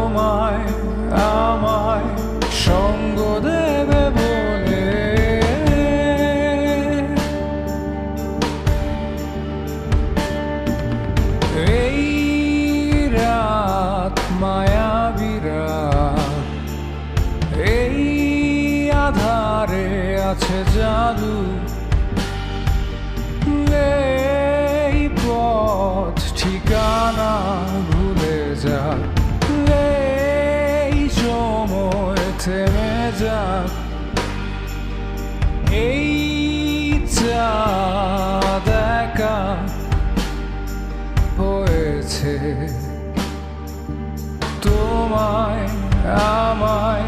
তোমায় আমায় সঙ্গ দেবে বলে। এই রাত মায়াবী রাত, এই আধারে আছে জাদু, এই পথ ঠিকানা ভুলে যাক, এই সময় থেমে যাক, এই চাঁদ একা হয়েছে তোমায় আমায়